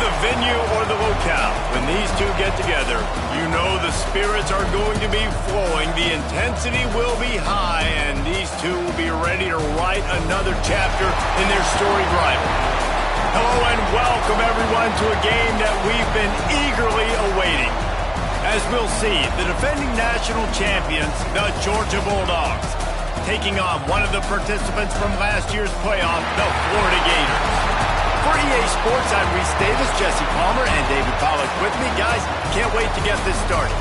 the venue or the locale, when these two get together, you know the spirits are going to be flowing, the intensity will be high, and these two will be ready to write another chapter in their storied rivalry. Hello and welcome everyone to a game that we've been eagerly awaiting. As we'll see, the defending national champions, the Georgia Bulldogs, taking on one of the participants from last year's playoff, the Florida Gators. For EA Sports, I'm Reese Davis, Jesse Palmer, and David Pollack with me. Guys, can't wait to get this started.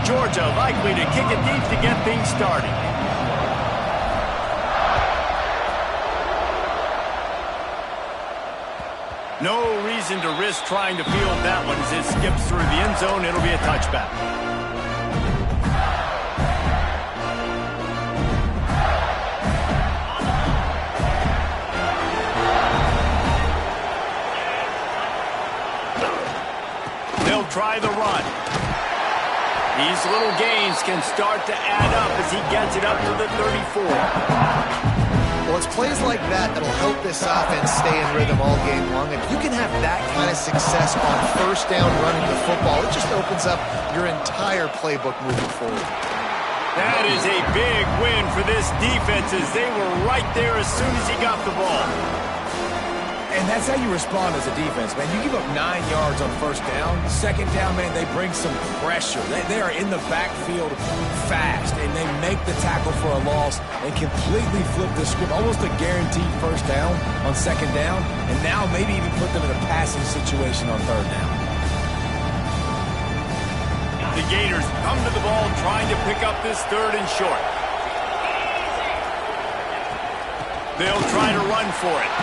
Georgia likely to kick it deep to get things started. No reason to risk trying to field that one as it skips through the end zone. It'll be a touchback. They'll try the run. These little gains can start to add up as he gets it up to the 34. Well, it's plays like that that'll help this offense stay in rhythm all game long. If you can have that kind of success on first down running the football, it just opens up your entire playbook moving forward. That is a big win for this defense as they were right there as soon as he got the ball. And that's how you respond as a defense, man. You give up 9 yards on first down. Second down, man, they bring some pressure. They are in the backfield fast, and they make the tackle for a loss and completely flip the script. Almost a guaranteed first down on second down, and now maybe even put them in a passing situation on third down. The Gators come to the ball trying to pick up this third and short. They'll try to run for it.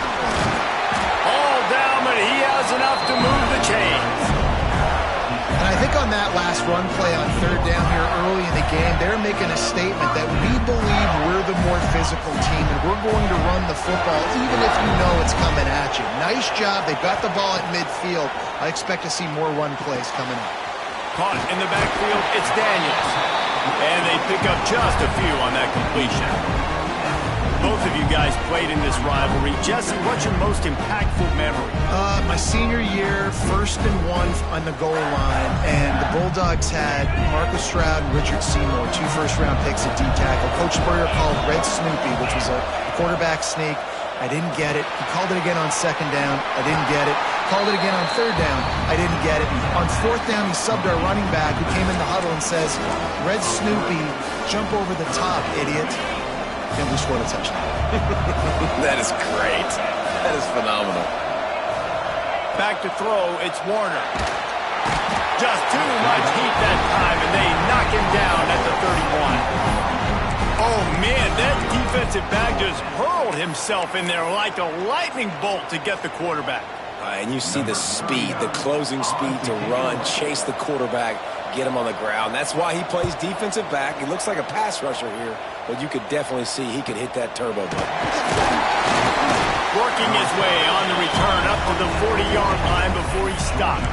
All down, but he has enough to move the chains. And I think on that last run play on third down here early in the game, they're making a statement that we believe we're the more physical team and we're going to run the football even if you know it's coming at you. Nice job. They've got the ball at midfield. I expect to see more run plays coming up. Caught in the backfield, it's Daniels. And they pick up just a few on that completion. Both of you guys played in this rivalry. Jesse, what's your most impactful memory? My senior year, 1st and 1 on the goal line, and the Bulldogs had Marcus Stroud and Richard Seymour, 2 first-round picks at D-tackle. Coach Spurrier called Red Snoopy, which was a quarterback sneak. I didn't get it. He called it again on second down. I didn't get it. Called it again on third down. I didn't get it. On fourth down, he subbed our running back who came in the huddle and says, Red Snoopy, jump over the top, idiot. And we scored a touchdown. That is great. That is phenomenal. Back to throw, it's Warner. Just too much heat that time, and they knock him down at the 31. Oh, man, that defensive back just hurled himself in there like a lightning bolt to get the quarterback. And you see the speed, the closing speed to run, chase the quarterback, get him on the ground. That's why he plays defensive back. He looks like a pass rusher here, but you could definitely see he could hit that turbo button. Working his way on the return up to the 40-yard line before he stopped.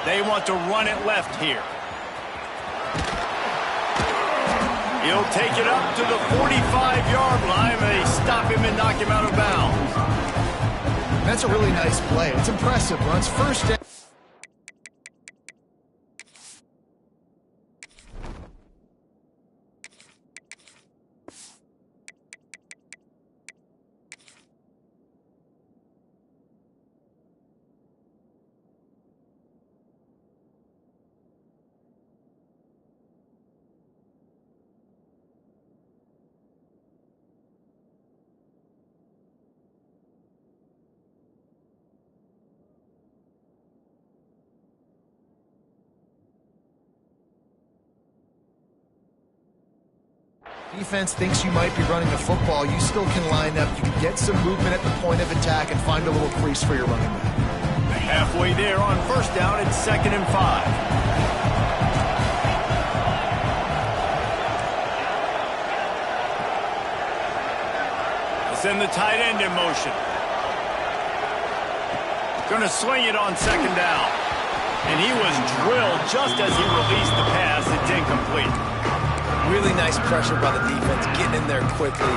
They want to run it left here. He'll take it up to the 45-yard line. They stop him and knock him out of bounds. That's a really nice play. It's impressive. Runs first down. Defense thinks you might be running the football. You still can line up. You can get some movement at the point of attack and find a little crease for your running back. Halfway there on first down, it's 2nd and 5. Send the tight end in motion. Going to swing it on 2nd down. And he was drilled just as he released the pass. It's incomplete. Really nice pressure by the defense, getting in there quickly,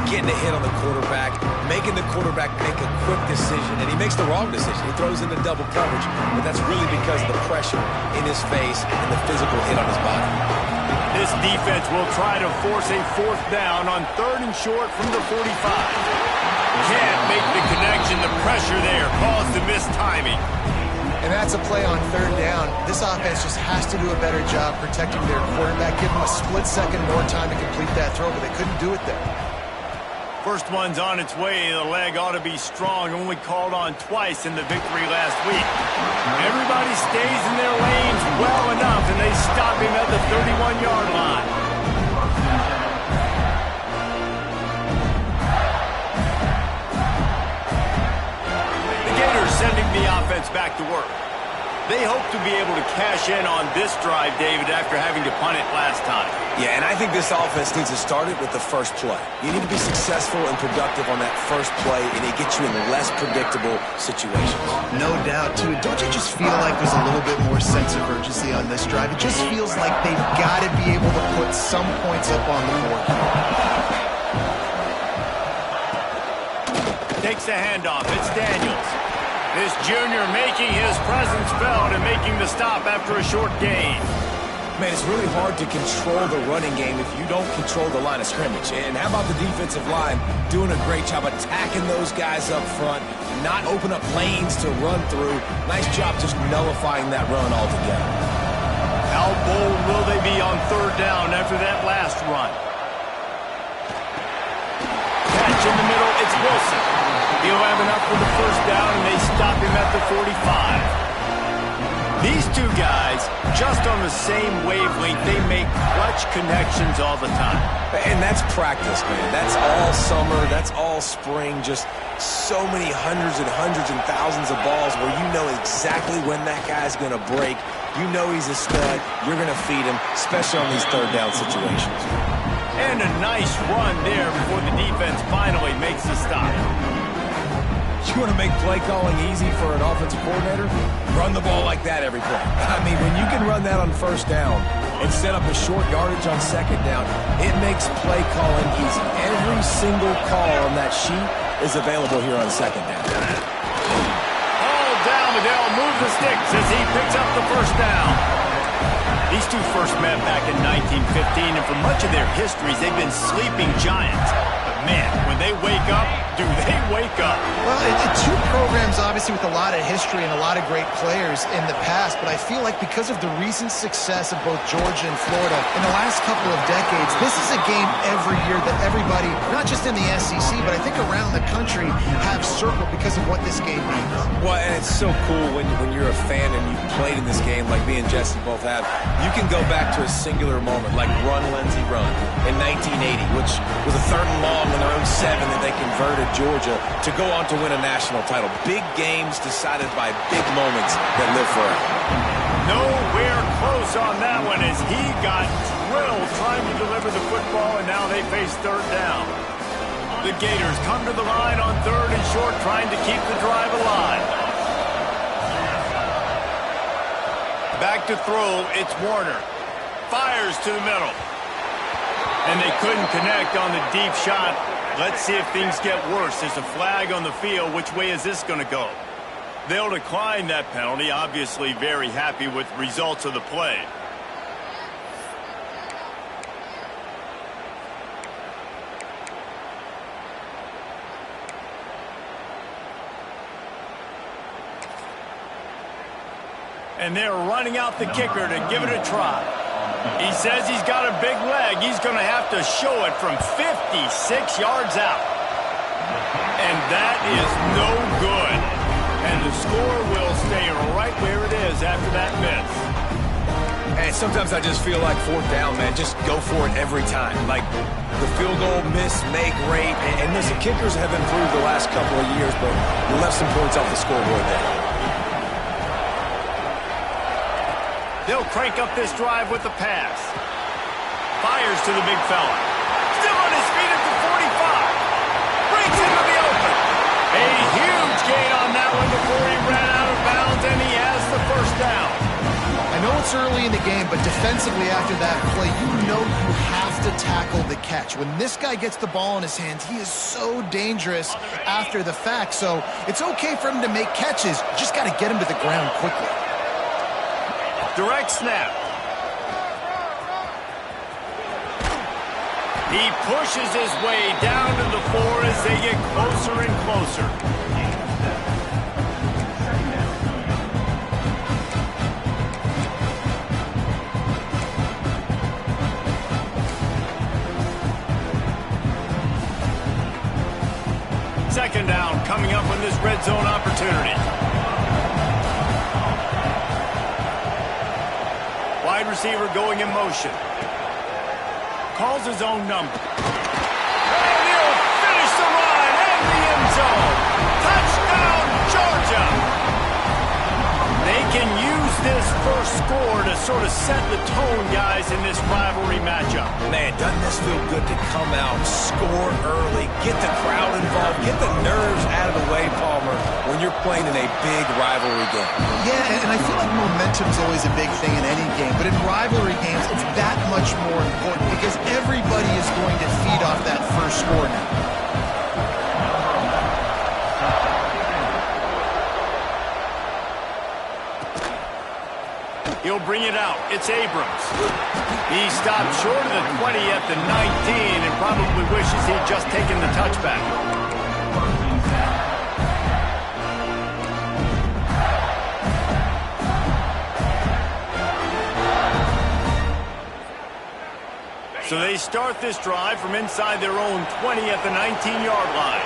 getting a hit on the quarterback, making the quarterback make a quick decision, and he makes the wrong decision. He throws into double coverage, but that's really because of the pressure in his face and the physical hit on his body. This defense will try to force a 4th down on 3rd and short from the 45. Can't make the connection. The pressure there caused the missed timing. And that's a play on 3rd down. This offense just has to do a better job protecting their quarterback, give them a split second more time to complete that throw, but they couldn't do it there. First one's on its way. The leg ought to be strong. Only called on twice in the victory last week. Everybody stays in their lanes well enough, and they stop him at the 31-yard line. Sending the offense back to work. They hope to be able to cash in on this drive, David, after having to punt it last time. Yeah, and I think this offense needs to start it with the first play. You need to be successful and productive on that first play, and it gets you in less predictable situations. No doubt, too. Don't you just feel like there's a little bit more sense of urgency on this drive? It just feels like they've got to be able to put some points up on the board. Takes the handoff. It's Daniels. This junior making his presence felt and making the stop after a short gain. Man, it's really hard to control the running game if you don't control the line of scrimmage. And how about the defensive line doing a great job attacking those guys up front, not open up lanes to run through. Nice job just nullifying that run altogether. How bold will they be on 3rd down after that last run? Catch in the middle, it's Wilson. He'll have enough for the 1st down, and they stop him at the 45. These two guys, just on the same wavelength, they make clutch connections all the time. And that's practice, man. That's all summer. That's all spring. Just so many hundreds and thousands of balls where you know exactly when that guy's going to break. You know he's a stud. You're going to feed him, especially on these 3rd down situations. And a nice run there before the defense finally makes the stop. You want to make play calling easy for an offensive coordinator? Run the ball like that every play. I mean, when you can run that on 1st down and set up a short yardage on 2nd down, it makes play calling easy. Every single call on that sheet is available here on 2nd down. All down, Liddell moves the sticks as he picks up the 1st down. These two first met back in 1915, and for much of their histories, they've been sleeping giants. But man, when they wake up, do they wake up? Well, two programs obviously with a lot of history and a lot of great players in the past, but I feel like because of the recent success of both Georgia and Florida in the last couple of decades, this is a game every year that everybody, not just in the SEC, but I think around the country, have circled because of what this game means. Well, and it's so cool when you're a fan and you've played in this game like me and Jesse both have. You can go back to a singular moment like Run, Lindsey, Run in 1980, which was a 3rd and long in their own 7 that they converted Georgia to go on to win a national title. Big games decided by big moments that live forever. Nowhere close on that one as he got drilled trying to deliver the football, and now they face 3rd down. The Gators come to the line on 3rd and short, trying to keep the drive alive. Back to throw, it's Warner. Fires to the middle. And they couldn't connect on the deep shot. Let's see if things get worse. There's a flag on the field. Which way is this going to go? They'll decline that penalty. Obviously very happy with results of the play. And they're running out the kicker to give it a try. He says he's got a big leg. He's going to have to show it from 56 yards out. And that is no good. And the score will stay right where it is after that miss. And sometimes I just feel like fourth down, man, just go for it every time. Like the field goal miss-make rate. And listen, kickers have improved the last couple of years, but we left some points off the scoreboard there. They'll crank up this drive with the pass. Fires to the big fella. Still on his feet at the 45. Breaks into the open. A huge gain on that one before he ran out of bounds, and he has the first down. I know it's early in the game, but defensively after that play, you know you have to tackle the catch. When this guy gets the ball in his hands, he is so dangerous after the fact. So it's okay for him to make catches. You just got to get him to the ground quickly. Direct snap. He pushes his way down to the 4 as they get closer and closer. Second down coming up on this red zone opportunity. Wide receiver going in motion. Calls his own number. And he'll finish the run in the end zone. Touchdown, Georgia! They can use this first score to sort of set the tone, guys, in this rivalry matchup. Man, doesn't this feel good to come out, score early, get the crowd involved, get the nerves out of the way, Palmer, when you're playing in a big rivalry game. Yeah, and I feel like momentum's always a big thing in any game, but in rivalry games, it's that much more important because everybody is going to feed off that first score now. He'll bring it out. It's Abrams. He stopped short of the 20 at the 19 and probably wishes he'd just taken the touchback. So they start this drive from inside their own 20 at the 19-yard line.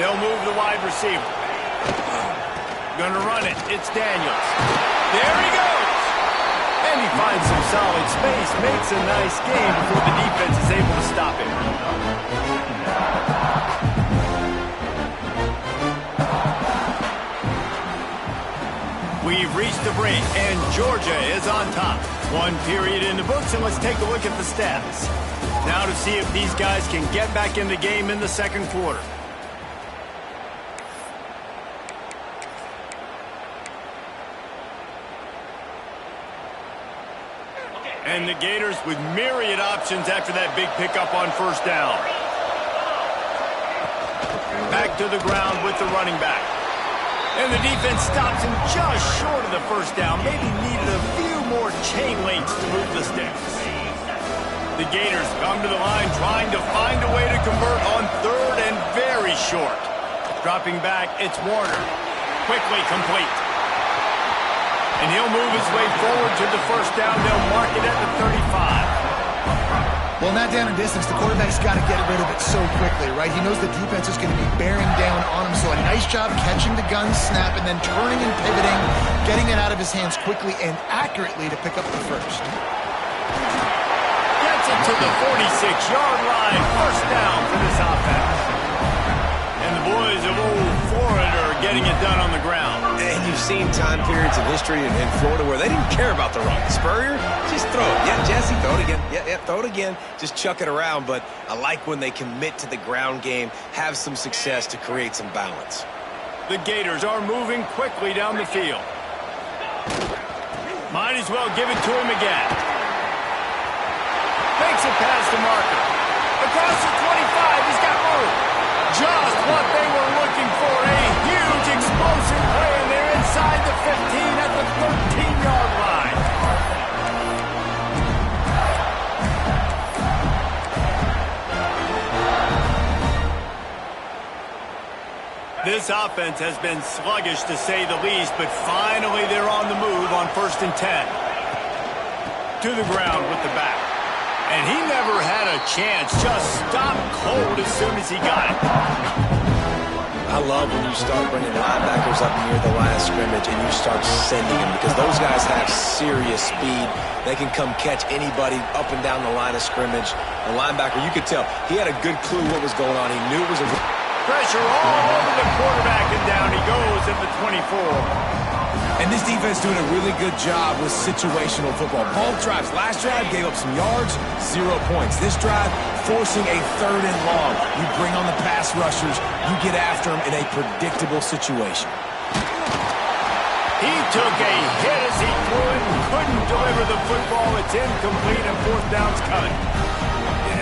They'll move the wide receiver. Gonna run it. It's Daniels. There he goes. And he finds some solid space, makes a nice game before the defense is able to stop him. We've reached the break, and Georgia is on top. One period in the books, and let's take a look at the stats. Now to see if these guys can get back in the game in the second quarter. And the Gators with myriad options after that big pickup on first down. Back to the ground with the running back. And the defense stops him just short of the first down. Maybe needed a few more chain links to move the sticks. The Gators come to the line trying to find a way to convert on third and very short. Dropping back, it's Warner. Quickly complete. And he'll move his way forward to the first down. They'll mark it at the 35. Well, not down in distance. The quarterback's got to get rid of it so quickly, right? He knows the defense is going to be bearing down on him. So a nice job catching the gun snap and then turning and pivoting, getting it out of his hands quickly and accurately to pick up the first. Gets it to the 46-yard line. First down for this offense. And the boys of old Florida are getting it done on the ground. And you've seen time periods of history in Florida where they didn't care about the run. Spurrier, just throw it. Yeah, Jesse, throw it again. Yeah, throw it again. Just chuck it around. But I like when they commit to the ground game, have some success to create some balance. The Gators are moving quickly down the field. Might as well give it to him again. Makes it past the marker. Across the 25, he's got room. Just what they were looking for, a huge explosive play, and they're inside the 15 at the 13-yard line. This offense has been sluggish to say the least, but finally they're on the move on 1st and 10. To the ground with the back. And he never had a chance, just stopped cold as soon as he got it. I love when you start bringing linebackers up near the line of scrimmage and you start sending them because those guys have serious speed. They can come catch anybody up and down the line of scrimmage. The linebacker, you could tell, he had a good clue what was going on. He knew it was a... Pressure all over the quarterback, and down he goes at the 24. And this defense doing a really good job with situational football. Both drives. Last drive gave up some yards, 0 points. This drive, forcing a 3rd and long. You bring on the pass rushers. You get after them in a predictable situation. He took a hit as he threw it and couldn't deliver the football. It's incomplete and 4th down's coming.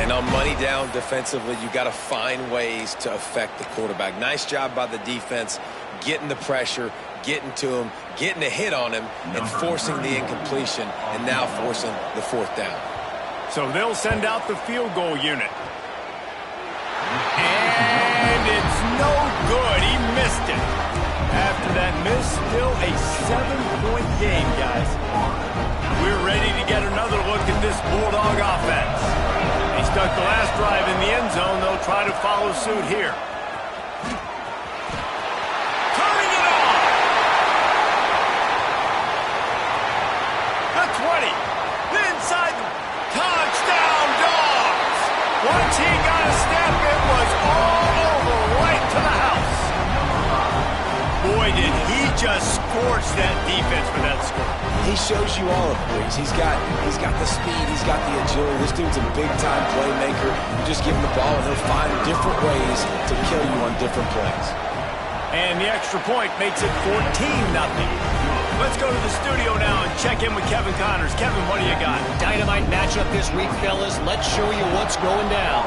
And on money down defensively, you got to find ways to affect the quarterback. Nice job by the defense, getting the pressure, getting to him, getting a hit on him, and forcing the incompletion, and now forcing the 4th down. So they'll send out the field goal unit. And it's no good. He missed it. After that miss, still a 7-point game, guys. We're ready to get another look at this Bulldog offense. They stuck the last drive in the end zone. They'll try to follow suit here. Turning it on. The 20. Inside. Touchdown, Dogs. Once he got a step, it was all over right to the house. Boy, did he just scorch that defense for that score. He shows you all of it, Breeze. He's got the speed, he's got the agility. This dude's a big-time playmaker. You just give him the ball, and he'll find different ways to kill you on different plays. And the extra point makes it 14-0. Let's go to the studio now and check in with Kevin Connors. Kevin, what do you got? Dynamite matchup this week, fellas. Let's show you what's going down.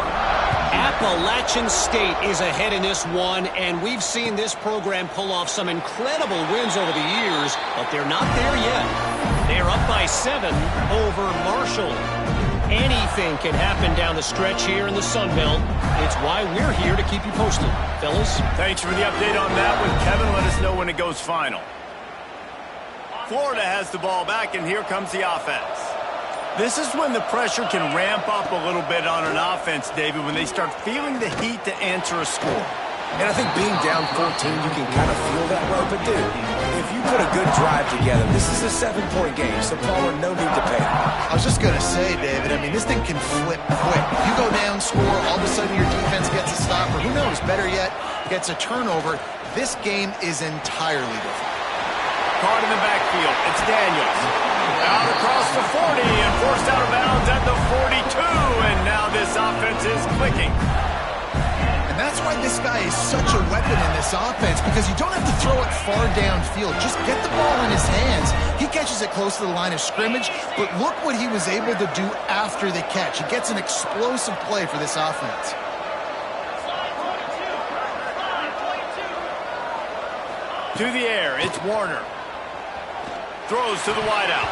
Appalachian State is ahead in this one, and we've seen this program pull off some incredible wins over the years, but they're not there yet. They're up by 7 over Marshall. Anything can happen down the stretch here in the Sun Belt. It's why we're here to keep you posted, fellas. Thanks for the update on that one, Kevin. Let us know when it goes final. Florida has the ball back, and here comes the offense. This is when the pressure can ramp up a little bit on an offense, David, when they start feeling the heat to answer a score. And I think being down 14, you can kind of feel that way. But, dude, if you put a good drive together, this is a 7-point game, so Palmer, no need to panic. I was just going to say, David, I mean, this thing can flip quick. You go down, score, all of a sudden your defense gets a stop, or who knows, better yet, gets a turnover. This game is entirely different. Caught in the backfield. It's Daniels. Out across the 40 and forced out of bounds at the 42. And now this offense is clicking. And that's why this guy is such a weapon in this offense, because you don't have to throw it far downfield. Just get the ball in his hands. He catches it close to the line of scrimmage, but look what he was able to do after the catch. He gets an explosive play for this offense. To the air, it's Warner. Throws to the wideout.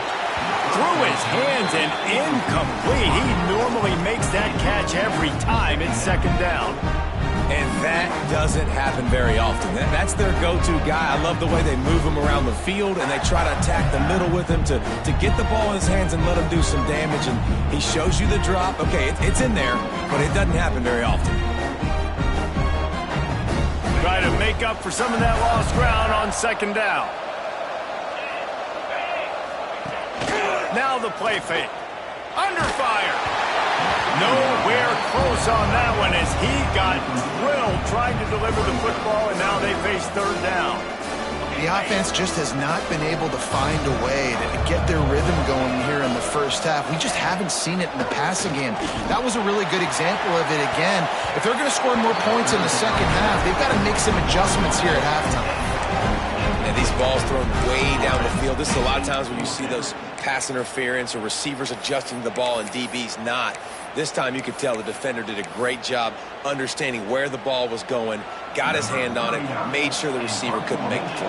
Through his hands and incomplete. He normally makes that catch every time. It's 2nd down. And that doesn't happen very often. That's their go-to guy. I love the way they move him around the field, and they try to attack the middle with him to get the ball in his hands and let him do some damage. And he shows you the drop. Okay, it's in there, but it doesn't happen very often. Try to make up for some of that lost ground on 2nd down. Now the play fake. Under fire. Nowhere close on that one as he got drilled trying to deliver the football, and now they face 3rd down. The offense just has not been able to find a way to get their rhythm going here in the first half. We just haven't seen it in the passing game. That was a really good example of it again. If they're going to score more points in the second half, they've got to make some adjustments here at halftime. And these balls thrown way down the field. This is a lot of times when you see those pass interference or receivers adjusting the ball and DBs not. This time you could tell the defender did a great job understanding where the ball was going, got his hand on it, made sure the receiver couldn't make the play.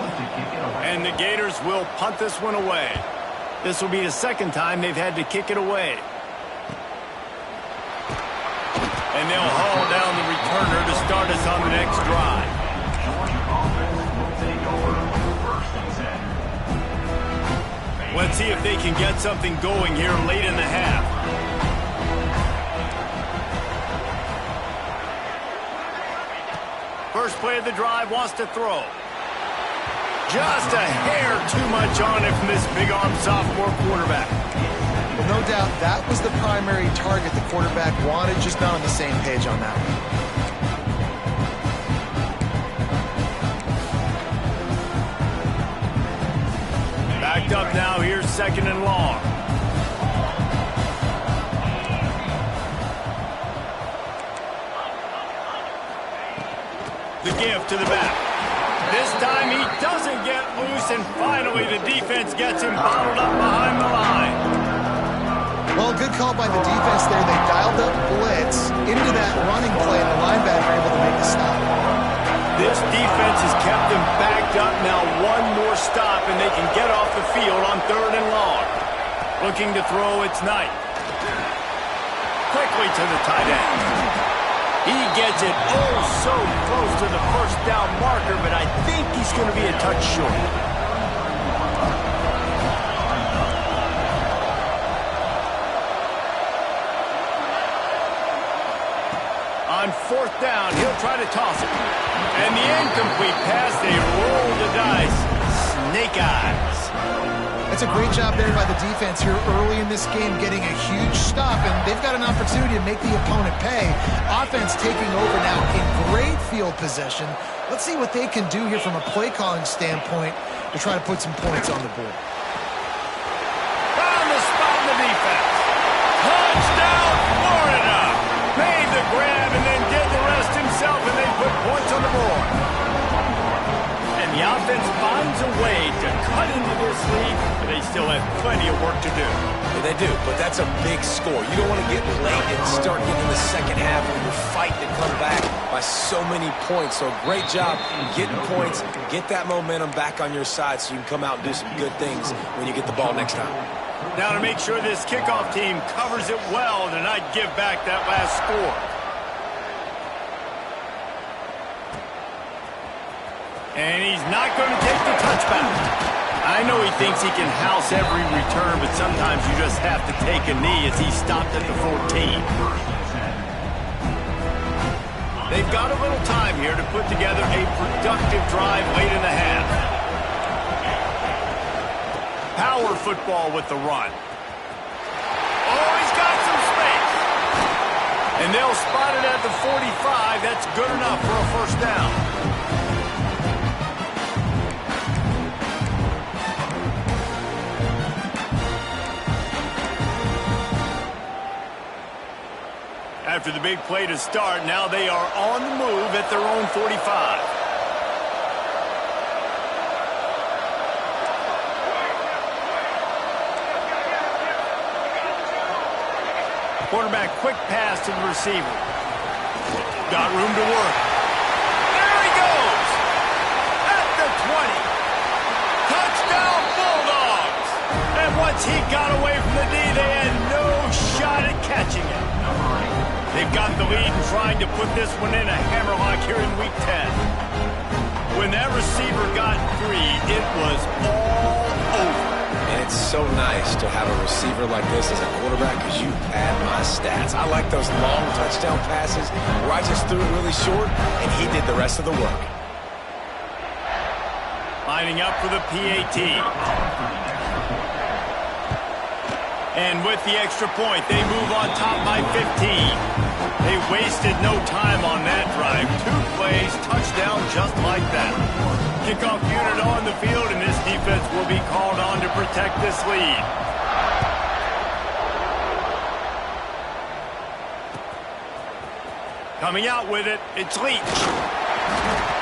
And the Gators will punt this one away. This will be the 2nd time they've had to kick it away. And they'll haul down the returner to start us on the next drive. Let's see if they can get something going here late in the half. first play of the drive, wants to throw. Just a hair too much on it from this big-arm sophomore quarterback. Well, no doubt that was the primary target the quarterback wanted, just not on the same page on that one. Backed up now, here's 2nd and long. The give to the back. This time he doesn't get loose, and finally the defense gets him bottled up behind the line. Well, good call by the defense there. They dialed up blitz into that running play, and the linebacker able to make the stop. This defense has kept them backed up. Now one more stop, and they can get off the field on 3rd and long. Looking to throw, it's Knight. Quickly to the tight end. He gets it oh so close to the first down marker, but I think he's going to be a touch short. On 4th down, he'll try to toss it. And the incomplete pass, they roll the dice. Snake eyes. That's a great job there by the defense here early in this game, getting a huge stop, and they've got an opportunity to make the opponent pay. Offense taking over now in great field possession. Let's see what they can do here from a play-calling standpoint to try to put some points on the board. Found the spot in the defense. Touchdown, Florida! Made the grab and then did the rest himself, and they put points on the board. And the offense finds a way to cut into this lead, but they still have plenty of work to do. Yeah, they do, but that's a big score. You don't want to get late and start getting the second half when you're fighting to come back by so many points. So great job getting points, get that momentum back on your side so you can come out and do some good things when you get the ball next time. Now to make sure this kickoff team covers it well to not give back that last score. And he's not going to take the touchback. I know he thinks he can house every return, but sometimes you just have to take a knee as he stopped at the 14. They've got a little time here to put together a productive drive late in the half. Power football with the run. Oh, he's got some space. And they'll spot it at the 45. That's good enough for a first down. After the big play to start, now they are on the move at their own 45. Quarterback quick pass to the receiver. Got room to work. There he goes! At the 20. Touchdown Bulldogs! And once he got away from the D, they had no shot at catching it. They've got the lead and trying to put this one in a hammerlock here in Week 10. When that receiver got free, it was all over. And it's so nice to have a receiver like this as a quarterback because you pad my stats. I like those long touchdown passes where I just threw it really short and he did the rest of the work. Lining up for the PAT. And with the extra point, they move on top by 15. They wasted no time on that drive. 2 plays, touchdown just like that. Kickoff unit on the field, and this defense will be called on to protect this lead. Coming out with it, it's Leach.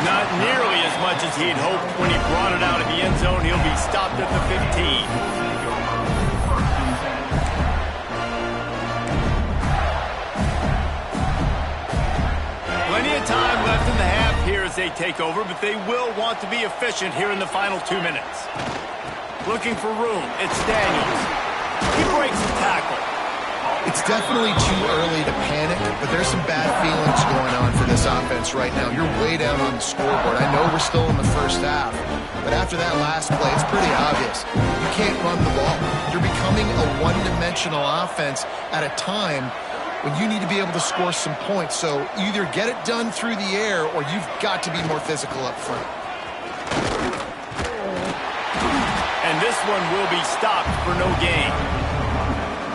Not nearly as much as he'd hoped when he brought it out of the end zone. He'll be stopped at the 15. Plenty of time left in the half here as they take over, but they will want to be efficient here in the final 2 minutes. Looking for room, it's Daniels. He breaks the tackle. It's definitely too early to panic, but there's some bad feelings going on for this offense right now. You're way down on the scoreboard. I know we're still in the first half, but after that last play, it's pretty obvious. You can't run the ball. You're becoming a one-dimensional offense at a time when you need to be able to score some points. So either get it done through the air or you've got to be more physical up front. And this one will be stopped for no gain.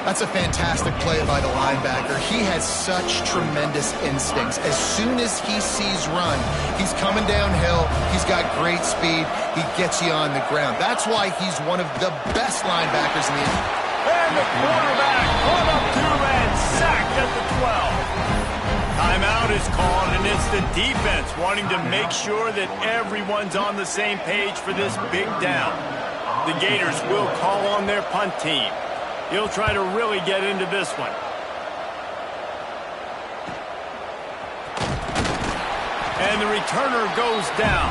That's a fantastic play by the linebacker. He has such tremendous instincts. As soon as he sees run, he's coming downhill. He's got great speed. He gets you on the ground. That's why he's one of the best linebackers in the NFL. And the quarterback brought up two and sacked at the 12. Timeout is called, and it's the defense wanting to make sure that everyone's on the same page for this big down. The Gators will call on their punt team. He'll try to really get into this one. And the returner goes down.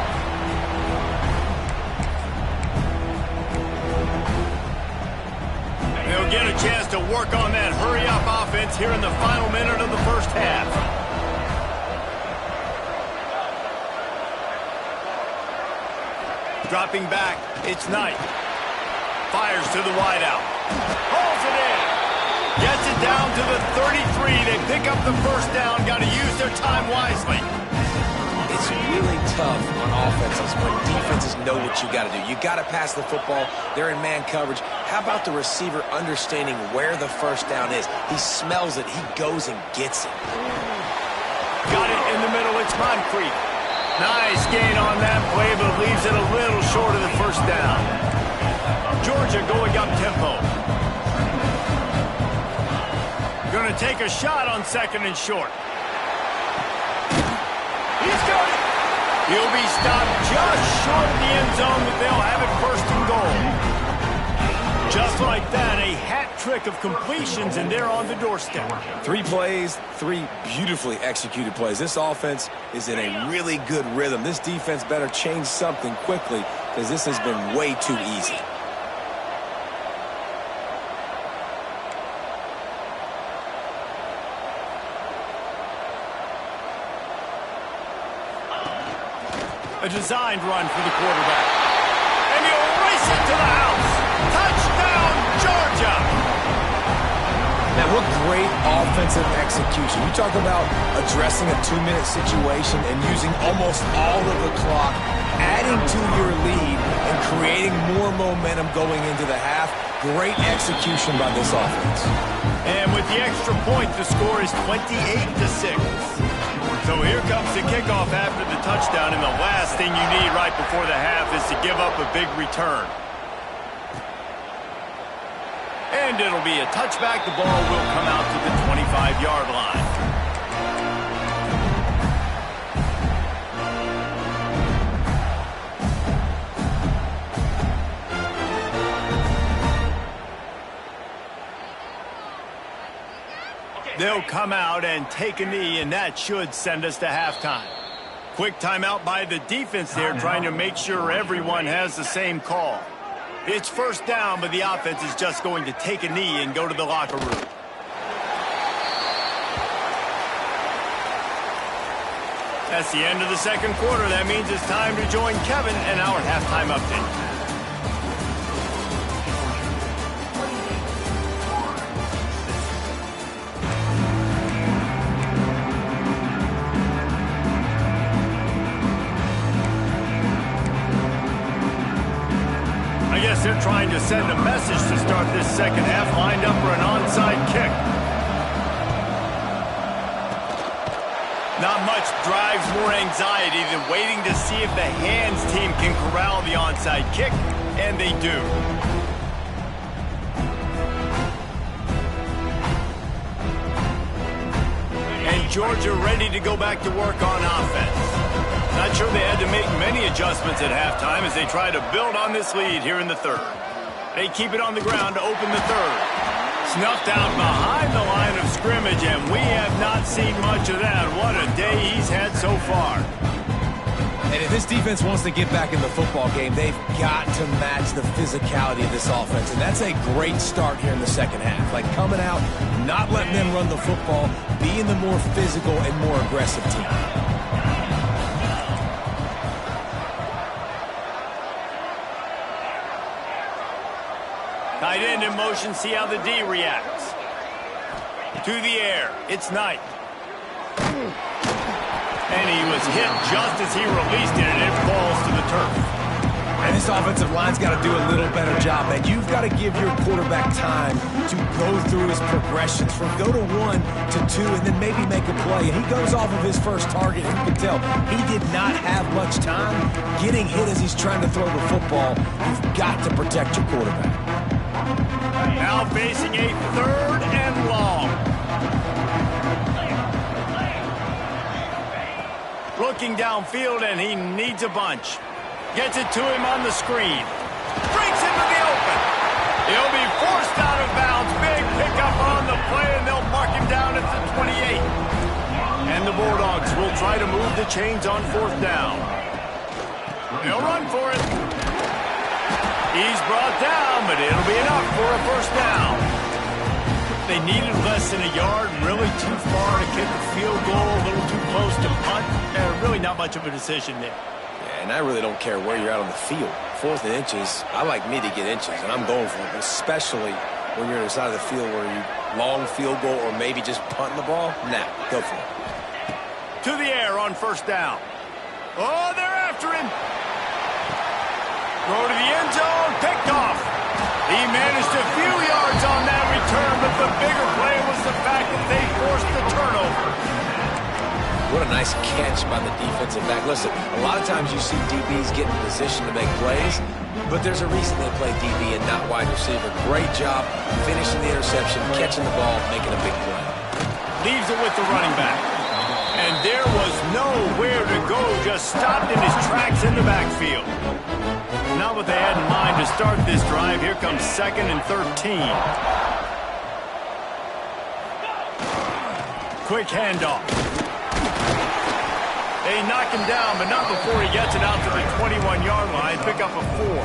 They'll get a chance to work on that hurry-up offense here in the final minute of the first half. Dropping back, it's Knight. Fires to the wideout. Hauls it in. Gets it down to the 33. They pick up the first down. Got to use their time wisely. It's really tough on offenses when defenses know what you got to do. You got to pass the football. They're in man coverage. How about the receiver understanding where the first down is? He smells it. He goes and gets it. Got it in the middle. It's Moncrief. Nice gain on that play, but leaves it a little short of the first down. Georgia going up tempo. Going to take a shot on second and short. He's got it. He'll be stopped just short of the end zone, but they'll have it first and goal. Just like that, a hat trick of completions, and they're on the doorstep. 3 plays, 3 beautifully executed plays. This offense is in a really good rhythm. This defense better change something quickly because this has been way too easy. A designed run for the quarterback. And he'll race it to the house. Touchdown, Georgia! Now, what great offensive execution. You talk about addressing a 2-minute situation and using almost all of the clock, adding to your lead, and creating more momentum going into the half. Great execution by this offense. And with the extra point, the score is 28-6. So here comes the kickoff after the touchdown, and the last thing you need right before the half is to give up a big return. And it'll be a touchback. The ball will come out to the 25-yard line. They'll come out and take a knee, and that should send us to halftime. Quick timeout by the defense there, trying to make sure everyone has the same call. It's first down, but the offense is just going to take a knee and go to the locker room. That's the end of the second quarter. That means it's time to join Kevin and our halftime update. I guess they're trying to send a message to start this second half, lined up for an onside kick. Not much drives more anxiety than waiting to see if the hands team can corral the onside kick, and they do. And Georgia ready to go back to work on offense. Not sure they had to make many adjustments at halftime as they try to build on this lead here in the third. They keep it on the ground to open the third. Snuffed out behind the line of scrimmage, and we have not seen much of that. What a day he's had so far. And if this defense wants to get back in the football game, they've got to match the physicality of this offense. And that's a great start here in the second half. Like coming out, not letting them run the football, being the more physical and more aggressive team. Tight end in motion, see how the D reacts. To the air. It's Knight. And he was hit just as he released it, and it falls to the turf. And this offensive line's got to do a little better job, man. You've got to give your quarterback time to go through his progressions from go to 1 to 2 and then maybe make a play. And he goes off of his first target, and you can tell he did not have much time getting hit as he's trying to throw the football. You've got to protect your quarterback. Now facing a 3rd and long. Looking downfield, and he needs a bunch. Gets it to him on the screen. Breaks into the open. He'll be forced out of bounds. Big pickup on the play, and they'll mark him down at the 28. And the Bulldogs will try to move the chains on 4th down. They'll run for it. He's brought down, but it'll be enough for a 1st down. They needed less than a yard, really too far to kick a field goal, a little too close to punt. Really not much of a decision there. And I really don't care where you're out on the field. 4th and inches, I like me to get inches, and I'm going for it, especially when you're on the side of the field where you long field goal or maybe just punting the ball. Nah, go for it. To the air on 1st down. Oh, they're after him. Throw to the end zone, picked off. He managed a few yards on that return, but the bigger play was the fact that they forced the turnover. What a nice catch by the defensive back. Listen, a lot of times you see DBs get in position to make plays, but there's a reason they play DB and not wide receiver. Great job finishing the interception, catching the ball, making a big play. Leaves it with the running back. And there was nowhere to go, just stopped in his tracks in the backfield. Not what they had in mind to start this drive. Here comes 2nd and 13. Quick handoff. They knock him down, but not before he gets it out to the 21-yard line. Pick up a 4.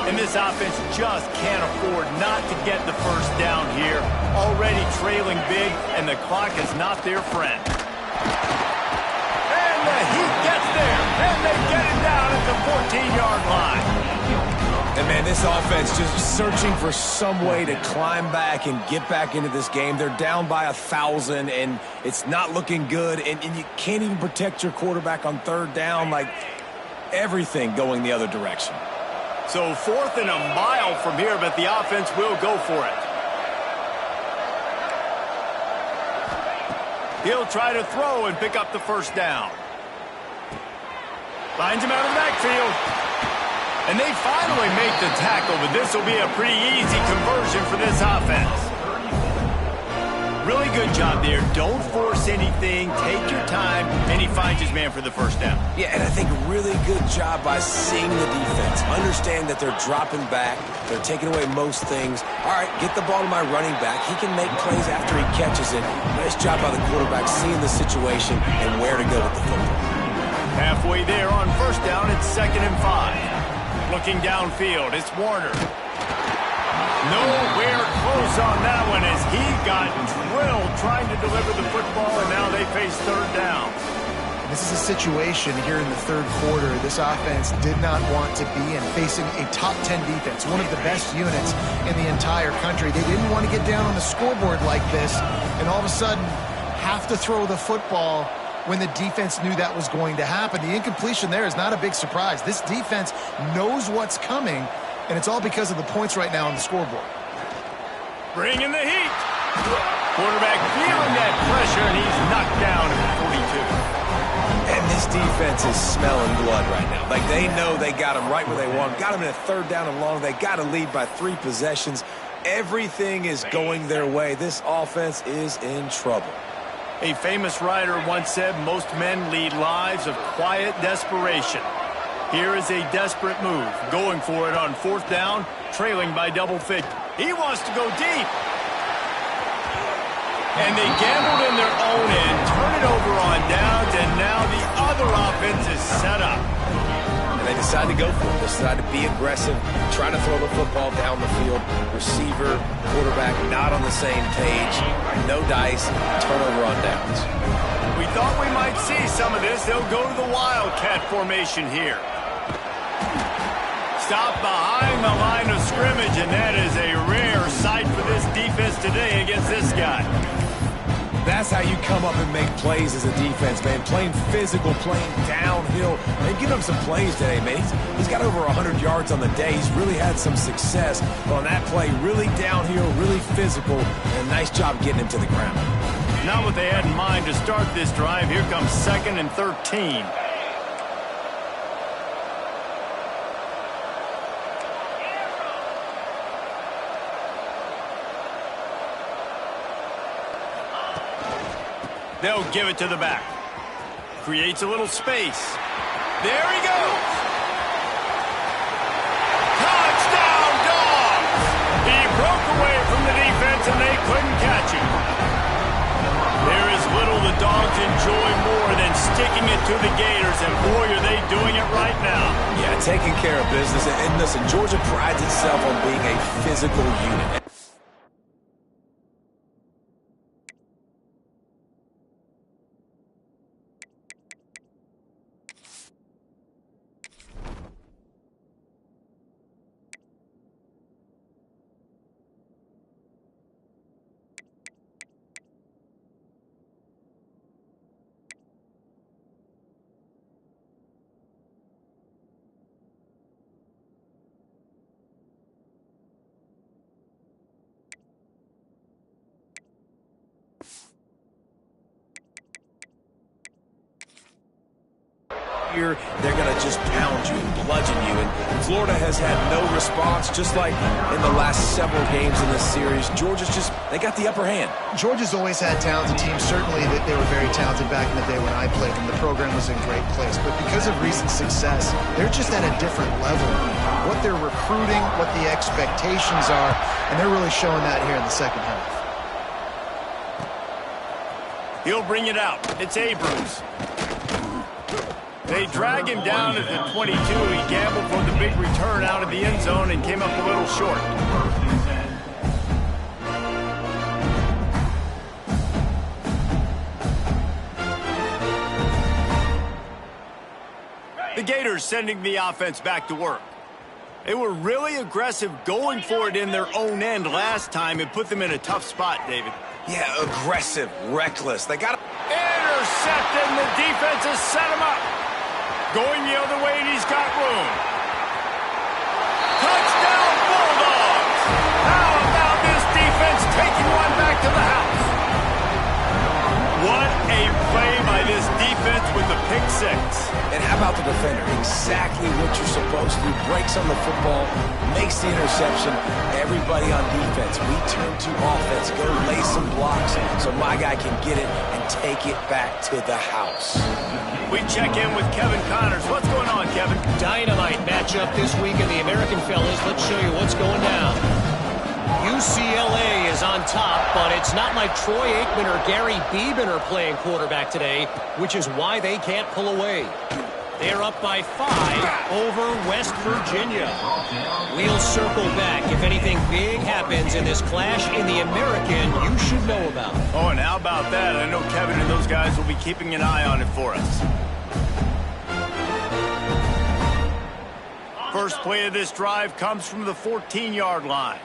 And this offense just can't afford not to get the 1st down here. Already trailing big, and the clock is not their friend. And the Heat gets there, and they get it down at the 14-yard line. And, man, this offense just searching for some way to climb back and get back into this game. They're down by 1,000, and it's not looking good. And you can't even protect your quarterback on 3rd down. Like, everything going the other direction. So 4th and a mile from here, but the offense will go for it. He'll try to throw and pick up the 1st down. Finds him out of the backfield. And they finally make the tackle, but this will be a pretty easy conversion for this offense. Really good job there. Don't force anything. Take your time, and he finds his man for the 1st down. Yeah, and I think a really good job by seeing the defense. Understand that they're dropping back. They're taking away most things. All right, get the ball to my running back. He can make plays after he catches it. Nice job by the quarterback seeing the situation and where to go with the football. Halfway there on 1st down, it's 2nd and 5. Looking downfield, it's Warner. Nowhere close on that one as he got drilled trying to deliver the football, and now they face 3rd down. This is a situation here in the 3rd quarter this offense did not want to be in, facing a top 10 defense, one of the best units in the entire country. They didn't want to get down on the scoreboard like this and all of a sudden have to throw the football when the defense knew that was going to happen. The incompletion there is not a big surprise. This defense knows what's coming, and it's all because of the points right now on the scoreboard. Bringing the heat. Quarterback feeling that pressure, and he's knocked down at 42. And this defense is smelling blood right now. Like, they know they got him right where they want. Got him in a 3rd down and long. They got to lead by 3 possessions. Everything is going their way. This offense is in trouble. A famous writer once said, most men lead lives of quiet desperation. Here is a desperate move, going for it on 4th down, trailing by double figures. He wants to go deep. And they gambled in their own end, turn it over on downs, and now the other offense is set up. And they decide to go for it. They decide to be aggressive, try to throw the football down the field. Receiver, quarterback, not on the same page. No dice, turnover on downs. We thought we might see some of this. They'll go to the Wildcat formation here. Stop behind the line of scrimmage, and that is a rare sight for this defense today against this guy. That's how you come up and make plays as a defense, man. Playing physical, playing downhill. They've given him some plays today, man. He's got over 100 yards on the day. He's really had some success. But on that play, really downhill, really physical, and a nice job getting him to the ground. Not what they had in mind to start this drive. Here comes 2nd and 13. They'll give it to the back. Creates a little space. There he goes. Touchdown, Dogs! He broke away from the defense, and they couldn't catch him. There is little the Dogs enjoy more than sticking it to the Gators, and boy, are they doing it right now. Yeah, taking care of business. And listen, Georgia prides itself on being a physical unit. They're going to just pound you and bludgeon you. And Florida has had no response, just like in the last several games in this series. Georgia's just, they got the upper hand. Georgia's always had talented teams. Certainly they were very talented back in the day when I played them. The program was in great place. But because of recent success, they're just at a different level. What they're recruiting, what the expectations are, and they're really showing that here in the second half. He'll bring it out. It's Abrams. They drag him down at the 22. He gambled for the big return out of the end zone and came up a little short. The Gators sending the offense back to work. They were really aggressive going for it in their own end last time. It put them in a tough spot, David. Yeah, aggressive, reckless. They got intercepted, and the defense has set him up. Going the other way, and he's got room. Touchdown, Bulldogs! How about this defense taking one back to the house? What a play by this defense with the pick six. And how about the defender? Exactly what you're supposed to do. Breaks on the football, makes the interception. Everybody on defense, we turn to offense. Go lay some blocks so my guy can get it and take it back to the house. We check in with Kevin Connors. What's going on, Kevin? Dynamite matchup this week in the American, fellas. Let's show you what's going down. UCLA is on top, but it's not like Troy Aikman or Gary Beeman are playing quarterback today, which is why they can't pull away. They're up by 5 over West Virginia. We'll circle back if anything big happens in this clash in the American you should know about. Oh, and how about that? I know Kevin and those guys will be keeping an eye on it for us. First play of this drive comes from the 14-yard line.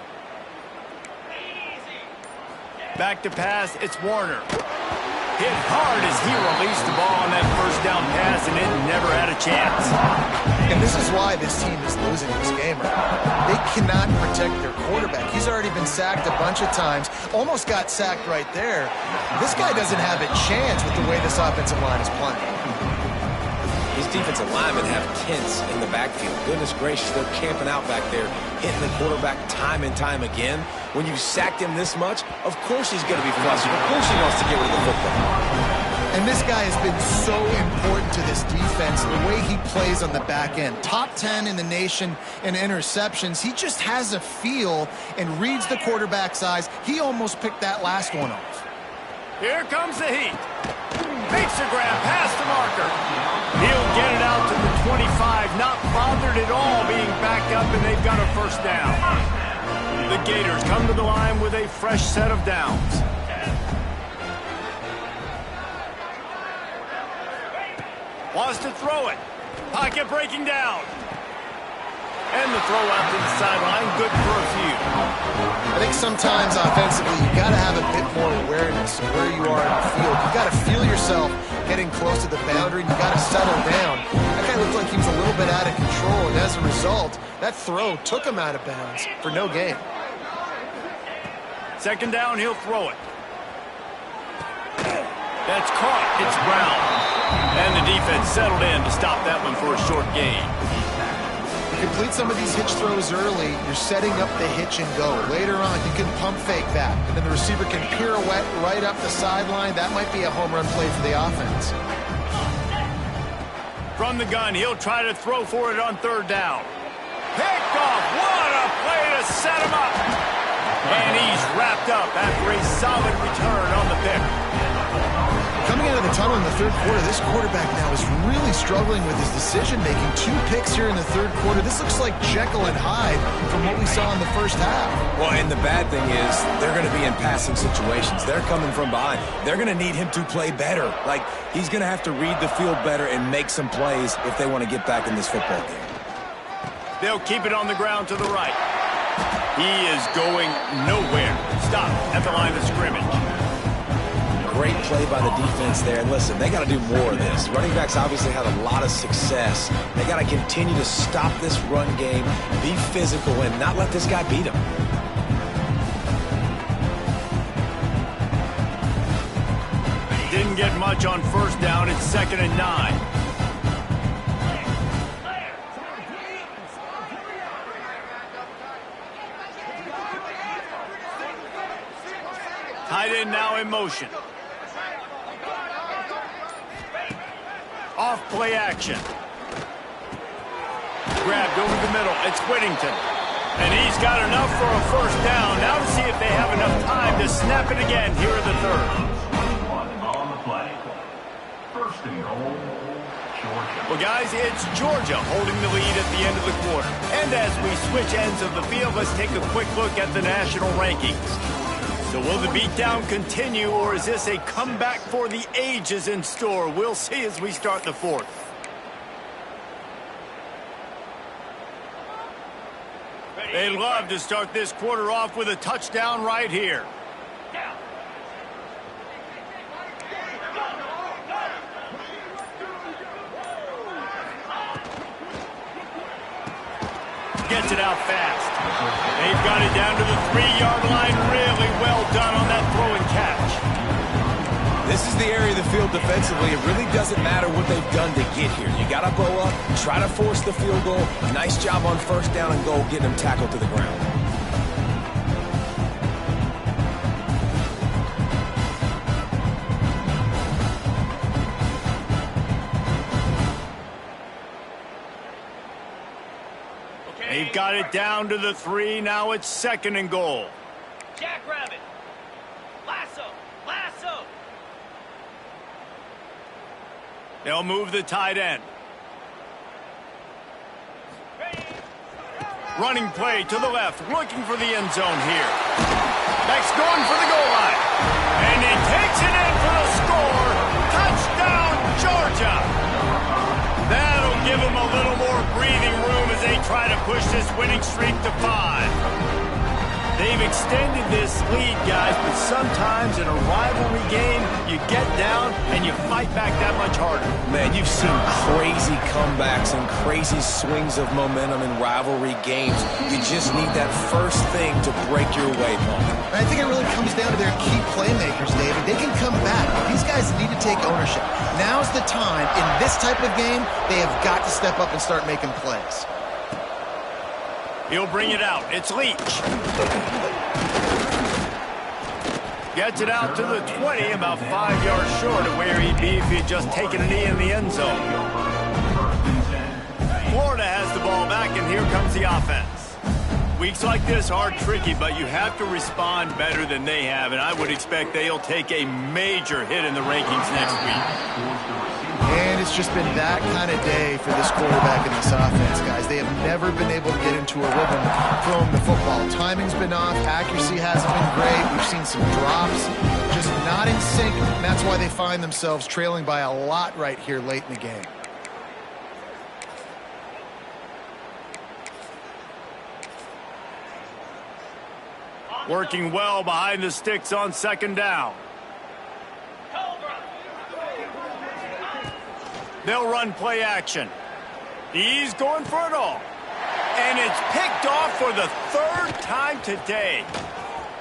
Back to pass, it's Warner. Hit hard as he released the ball on that first down pass, and it never had a chance. And this is why this team is losing this game right now. They cannot protect their quarterback. He's already been sacked a bunch of times, almost got sacked right there. This guy doesn't have a chance with the way this offensive line is playing. These defensive linemen have tents in the backfield. Goodness gracious, they're camping out back there, hitting the quarterback time and time again. When you sacked him this much, of course he's going to be frustrated. Of course he wants to get rid of the football. And this guy has been so important to this defense, the way he plays on the back end. Top 10 in the nation in interceptions. He just has a feel and reads the quarterback's eyes. He almost picked that last one off. Here comes the heat. Makes a grab past the marker. He'll get it out to the 25, not bothered at all being backed up, and they've got a first down. The Gators come to the line with a fresh set of downs. Wants to throw it. Pocket breaking down. And the throw out to the sideline, good for a few. I think sometimes offensively, you got to have a bit more awareness of where you are in the field. You got to feel yourself getting close to the boundary, and you got to settle down. That guy looked like he was a little bit out of control, and as a result, that throw took him out of bounds for no gain. Second down, he'll throw it. That's caught. It's Brown. And the defense settled in to stop that one for a short gain. Complete some of these hitch throws early, you're setting up the hitch and go. Later on, you can pump fake that, and then the receiver can pirouette right up the sideline. That might be a home run play for the offense. From the gun, he'll try to throw for it on third down. Picked off. What a play to set him up. And he's wrapped up after a solid return on the pick. Coming out of the tunnel in the third quarter, this quarterback now is really struggling with his decision-making. 2 picks here in the third quarter. This looks like Jekyll and Hyde from what we saw in the first half. Well, and the bad thing is they're going to be in passing situations. They're coming from behind. They're going to need him to play better. Like, he's going to have to read the field better and make some plays if they want to get back in this football game. They'll keep it on the ground to the right. He is going nowhere. Stop at the line of scrimmage. Great play by the defense there. And listen, they got to do more of this. Running backs obviously had a lot of success. They got to continue to stop this run game, be physical, and not let this guy beat them. Didn't get much on first down. It's 2nd and 9. Tight end now in motion. Off play action. Grabbed over the middle. It's Whittington. And he's got enough for a first down. Now to see if they have enough time to snap it again here in the third. On the play. First and goal, Georgia. Well, guys, it's Georgia holding the lead at the end of the quarter. And as we switch ends of the field, let's take a quick look at the national rankings. So will the beatdown continue, or is this a comeback for the ages in store? We'll see as we start the fourth. They'd love to start this quarter off with a touchdown right here. Gets it out fast. They've got it down to the 3-yard line. Really well done on that throw and catch. This is the area of the field defensively. It really doesn't matter what they've done to get here. You got to go up, try to force the field goal. Nice job on first down and goal, getting them tackled to the ground. They've got it down to the 3. Now it's 2nd and goal. Jackrabbit. Lasso. Lasso. They'll move the tight end. Running play to the left, looking for the end zone here. Max going for the goal line. And he takes it in for the score. Touchdown, Georgia. That'll give them a little more breathing room as they try to push this winning streak to 5. They've extended this lead, guys, but sometimes in a rivalry game, you get down and you fight back that much harder. Man, you've seen crazy comebacks and crazy swings of momentum in rivalry games. You just need that first thing to break your way, Paul. I think it really comes down to their key playmakers, David. They can come back. These guys need to take ownership. Now's the time. In this type of game, they have got to step up and start making plays. He'll bring it out. It's Leach. Gets it out to the 20, about 5 yards short of where he'd be if he'd just taken a knee in the end zone. Florida has the ball back, and here comes the offense. Weeks like this are tricky, but you have to respond better than they have, and I would expect they'll take a major hit in the rankings next week. And it's just been that kind of day for this quarterback and this offense, guys. They have never been able to get into a rhythm throwing the football. Timing's been off. Accuracy hasn't been great. We've seen some drops. Just not in sync, and that's why they find themselves trailing by a lot right here late in the game. Working well behind the sticks on second down. They'll run play action. He's going for it all. And it's picked off for the third time today.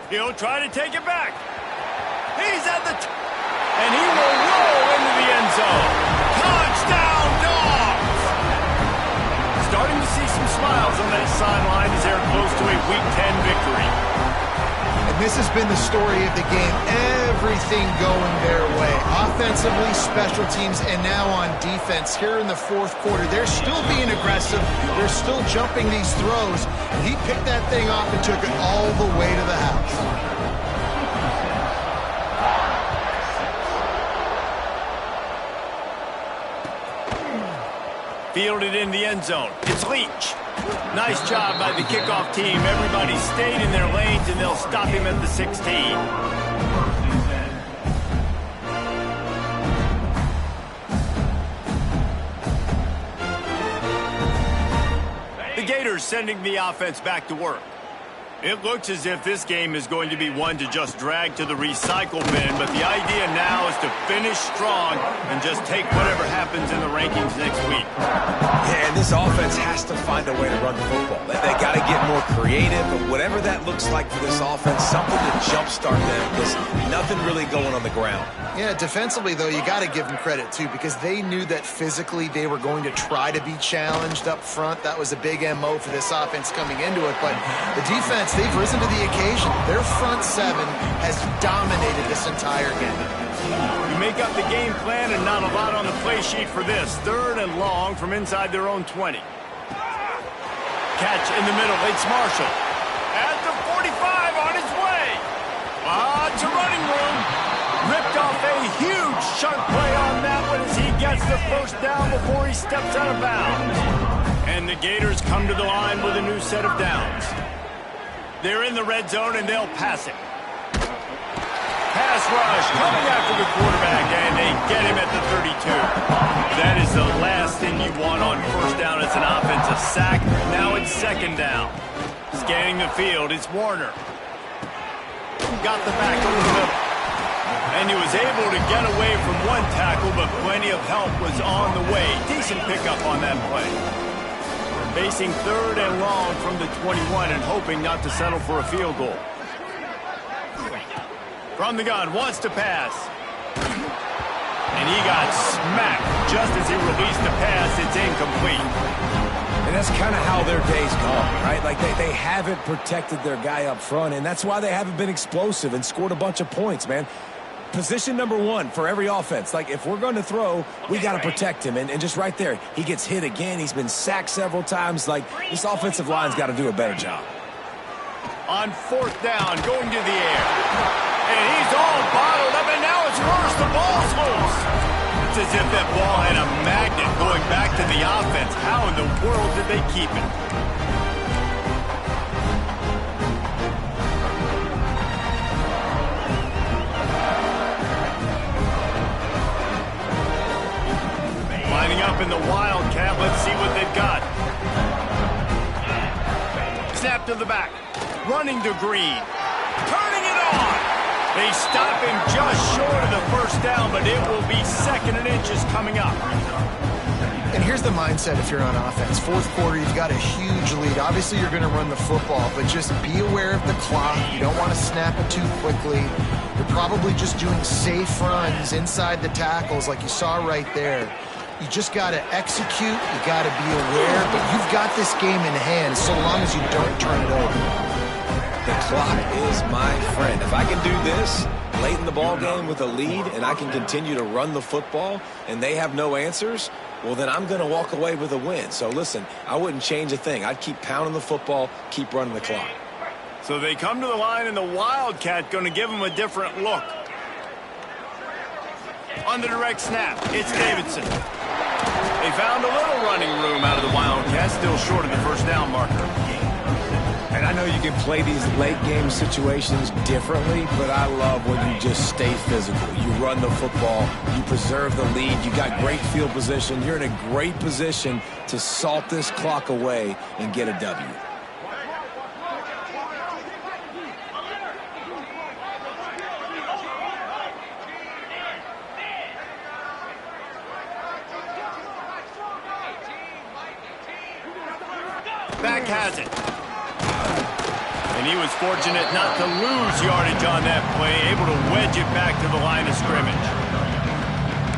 He'll try to take it back. He's at the and he will roll into the end zone. Touchdown, Dogs! Starting to see some smiles on that sideline as they're close to a Week 10 victory. And this has been the story of the game. Everything going their way. Offensively, special teams, and now on defense. Here in the fourth quarter, they're still being aggressive. They're still jumping these throws. And he picked that thing off and took it all the way to the house. Fielded in the end zone. It's Leach. Nice job by the kickoff team. Everybody stayed in their lanes, and they'll stop him at the 16. The Gators sending the offense back to work. It looks as if this game is going to be one to just drag to the recycle bin, but the idea now is to finish strong and just take whatever happens in the rankings next week. Yeah, and this offense has to find a way to run the football. They got to get more creative, but whatever that looks like for this offense, something to jumpstart them, because nothing really going on the ground. Yeah, defensively, though, you got to give them credit, too, because they knew that physically they were going to try to be challenged up front. That was a big MO for this offense coming into it, but the defense, they've risen to the occasion. Their front seven has dominated this entire game. You make up the game plan and not a lot on the play sheet for this. Third and long from inside their own 20. Catch in the middle. It's Marshall. At the 45 on his way. It's a running room. Ripped off a huge chunk play on that one as he gets the first down before he steps out of bounds. And the Gators come to the line with a new set of downs. They're in the red zone, and they'll pass it. Pass rush coming after the quarterback, and they get him at the 32. That is the last thing you want on first down as an offensive sack. Now it's second down. Scanning the field, it's Warner. Got the back over the middle. And he was able to get away from one tackle, but plenty of help was on the way. Decent pickup on that play. Facing third and long from the 21 and hoping not to settle for a field goal. From the gun, wants to pass. And he got smacked just as he released the pass. It's incomplete. And that's kind of how their day's gone, right? Like they haven't protected their guy up front, and that's why they haven't been explosive and scored a bunch of points, man. Position number one for every offense. Like, if we're going to throw, we got to protect him. And just right there, he gets hit again. He's been sacked several times. Like, this offensive line's got to do a better job. On fourth down, going to the air. And he's all bottled up, and now it's worse. The ball's loose. It's as if that ball had a magnet going back to the offense. How in the world did they keep it? Lining up in the Wildcat. Let's see what they've got. Snap to the back. Running to Green. Turning it on. They stop him just short of the first down, but it will be second and inches coming up. And here's the mindset if you're on offense. Fourth quarter, you've got a huge lead. Obviously, you're going to run the football, but just be aware of the clock. You don't want to snap it too quickly. You're probably just doing safe runs inside the tackles like you saw right there. You just got to execute. You got to be aware, but you've got this game in hand so long as you don't turn it over. The clock is my friend. If I can do this late in the ball game with a lead and I can continue to run the football and they have no answers, well, then I'm going to walk away with a win. So, listen, I wouldn't change a thing. I'd keep pounding the football, keep running the clock. So they come to the line, and the Wildcat going to give them a different look. On the direct snap, it's Davidson. They found a little running room out of the Wildcats, still short of the first down marker. And I know you can play these late game situations differently, but I love when you just stay physical. You run the football, you preserve the lead, you got great field position. You're in a great position to salt this clock away and get a W. Back has it. And he was fortunate not to lose yardage on that play, able to wedge it back to the line of scrimmage.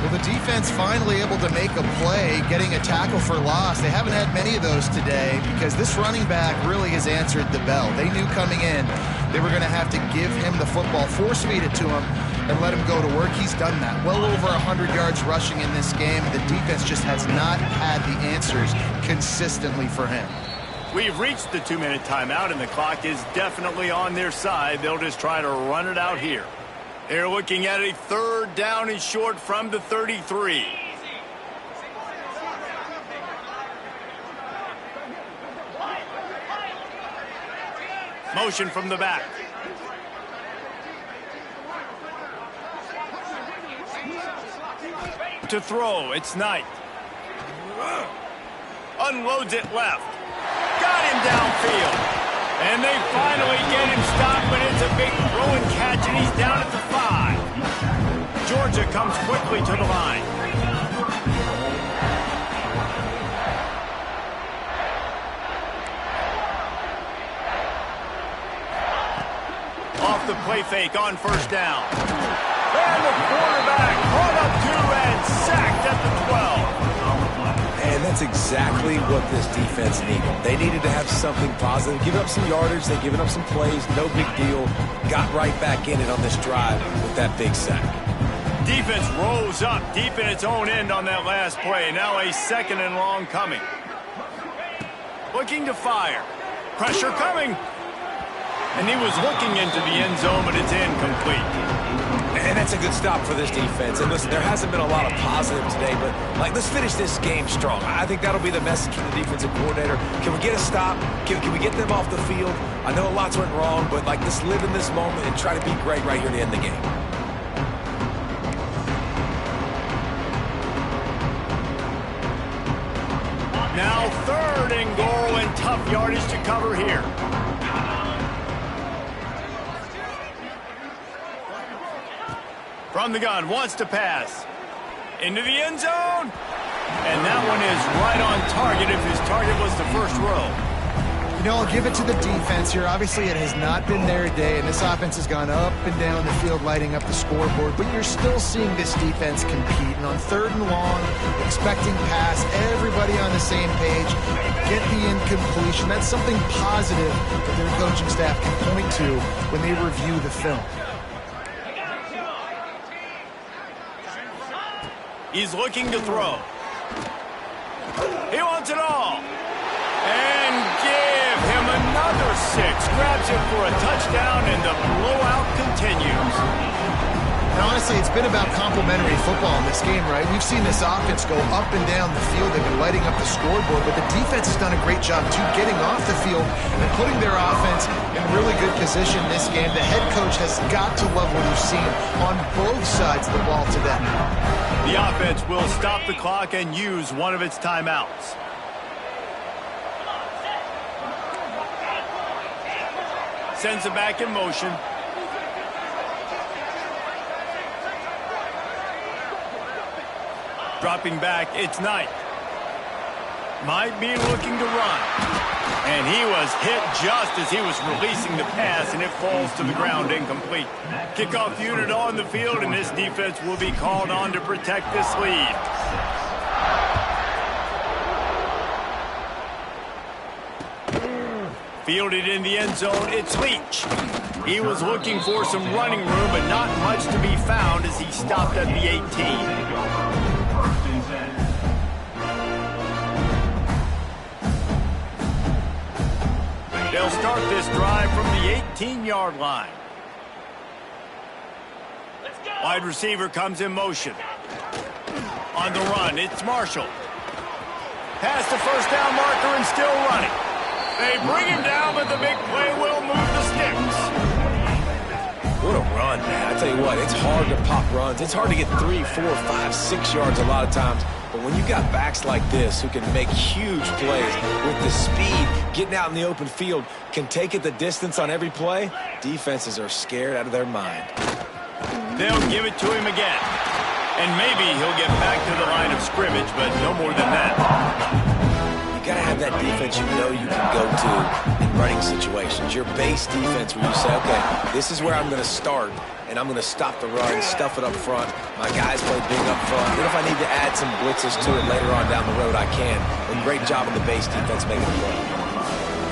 Well, the defense finally able to make a play, getting a tackle for loss. They haven't had many of those today because this running back really has answered the bell. They knew coming in they were going to have to give him the football, force-feed it to him, and let him go to work. He's done that. Well over 100 yards rushing in this game. The defense just has not had the answers consistently for him. We've reached the 2-minute timeout, and the clock is definitely on their side. They'll just try to run it out here. They're looking at a 3rd down and short from the 33. Motion from the back. To throw, it's Knight. Unloads it left. Got him downfield. And they finally get him stopped, but it's a big throw and catch, and he's down at the 5. Georgia comes quickly to the line. Off the play fake on 1st down. And the quarterback brought up 2 and sacked at the 12. And that's exactly what this defense needed. They needed to have something positive. Give up some yardage. They've given up some plays. No big deal. Got right back in it on this drive with that big sack. Defense rose up deep in its own end on that last play. Now a 2nd and long coming. Looking to fire. Pressure coming. And he was looking into the end zone, but it's incomplete. And that's a good stop for this defense. And listen, there hasn't been a lot of positive today, but let's finish this game strong. I think that'll be the message from the defensive coordinator. Can we get a stop? Can we get them off the field? I know lots went wrong, but let's live in this moment and try to be great right here to end the game. Now 3rd and goal and tough yardage to cover here. From the gun, wants to pass. Into the end zone. And that one is right on target if his target was the 1st row. You know, I'll give it to the defense here. Obviously, it has not been their day, and this offense has gone up and down the field, lighting up the scoreboard. But you're still seeing this defense compete. And on 3rd and long, expecting pass, everybody on the same page, get the incompletion. That's something positive that their coaching staff can point to when they review the film. He's looking to throw. He wants it all. And give him another 6. Grabs it for a touchdown, and the blowout continues. And honestly, it's been about complementary football in this game, right? We've seen this offense go up and down the field. They've been lighting up the scoreboard, but the defense has done a great job, too, getting off the field and putting their offense in really good position this game. The head coach has got to love what he's seen on both sides of the ball today. The offense will stop the clock and use one of its timeouts. Sends it back in motion. Dropping back, it's Knight. Might be looking to run. And he was hit just as he was releasing the pass, and it falls to the ground incomplete. Kickoff unit on the field, and this defense will be called on to protect this lead. Fielded in the end zone, it's Leach. He was looking for some running room, but not much to be found as he stopped at the 18. They'll start this drive from the 18-yard line. Wide receiver comes in motion. On the run, it's Marshall. Past the 1st down marker and still running. They bring him down, but the big play will move the sticks. What a run, man. I tell you what, it's hard to pop runs. It's hard to get 3, 4, 5, 6 yards a lot of times. But when you got backs like this who can make huge plays with the speed, getting out in the open field, can take it the distance on every play, defenses are scared out of their mind. They'll give it to him again. And maybe he'll get back to the line of scrimmage, but no more than that. you've got to have that defense you know you can go to in running situations. Your base defense where you say, okay, this is where I'm going to start, and I'm going to stop the run, stuff it up front. My guys play big up front. Then if I need to add some blitzes to it later on down the road, I can. A great job in the base defense making the play.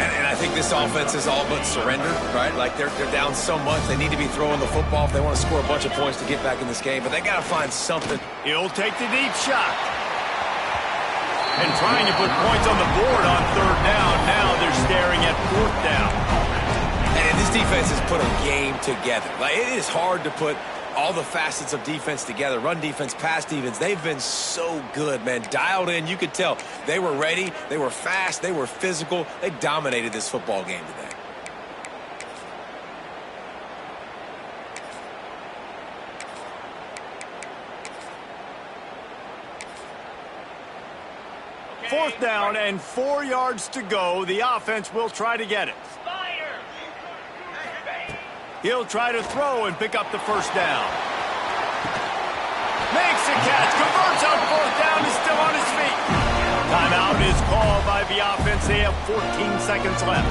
And I think this offense is all but surrendered, right? Like they're down so much, they need to be throwing the football if they want to score a bunch of points to get back in this game. But they got to find something. He'll take the deep shot. And trying to put points on the board on third down. Now they're staring at fourth down. And this defense has put a game together. Like, it is hard to put all the facets of defense together. Run defense, pass defense. They've been so good, man. Dialed in. You could tell they were ready. They were fast. They were physical. They dominated this football game today. Fourth down and 4 yards to go. The offense will try to get it. He'll try to throw and pick up the first down. Makes a catch, converts on fourth down, is still on his feet. Timeout is called by the offense. They have 14 seconds left.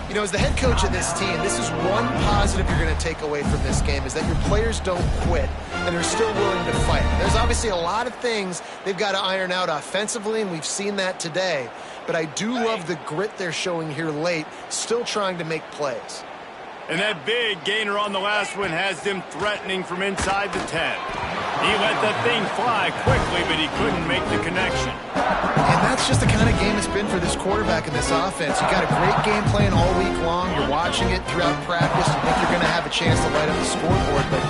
You know, as the head coach of this team, this is one positive you're going to take away from this game, is that your players don't quit and they're still willing to fight. There's obviously a lot of things they've got to iron out offensively, and we've seen that today. But I do love the grit they're showing here late, still trying to make plays. And that big gainer on the last one has them threatening from inside the 10. He let that thing fly quickly, but he couldn't make the connection. And that's just the kind of game it's been for this quarterback in this offense. You got a great game plan all week long. You're watching it throughout practice. You think you're going to have a chance to light up the scoreboard, but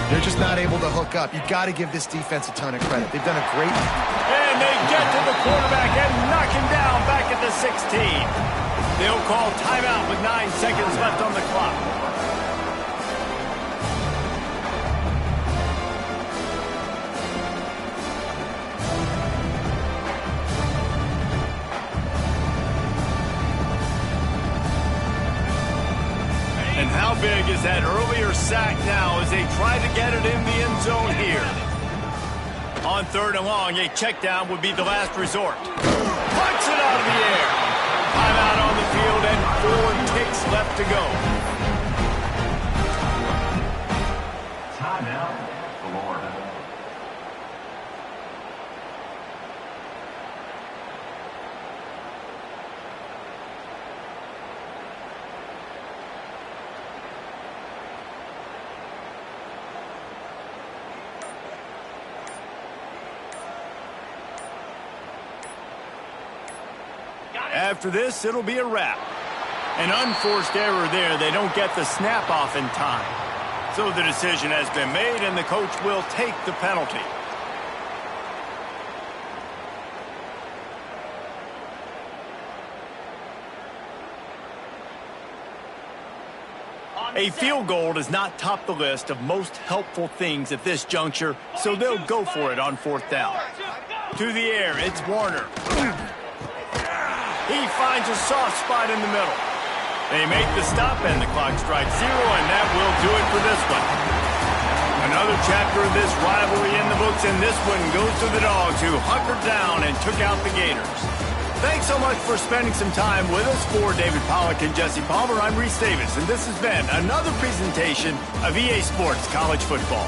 they're just not able to hook up. You've got to give this defense a ton of credit. They've done a great... And they get to the quarterback and knock him down back at the 16. They'll call timeout with 9 seconds left on the clock. And how big is that earlier sack now as they try to get it in the end zone here? On third and long, a check down would be the last resort. Punts it out of the air. Timeout on the field and 4 ticks left to go. Timeout, Florida. After this, it'll be a wrap. An unforced error there. They don't get the snap off in time. So the decision has been made, and the coach will take the penalty. A field goal does not top the list of most helpful things at this juncture, so they'll go for it on fourth down. To the air, it's Warner. He finds a soft spot in the middle. They make the stop, and the clock strikes 0, and that will do it for this one. Another chapter of this rivalry in the books, and this one goes to the Dogs, who hunkered down and took out the Gators. Thanks so much for spending some time with us. For David Pollack and Jesse Palmer, I'm Reese Davis, and this has been another presentation of EA Sports College Football.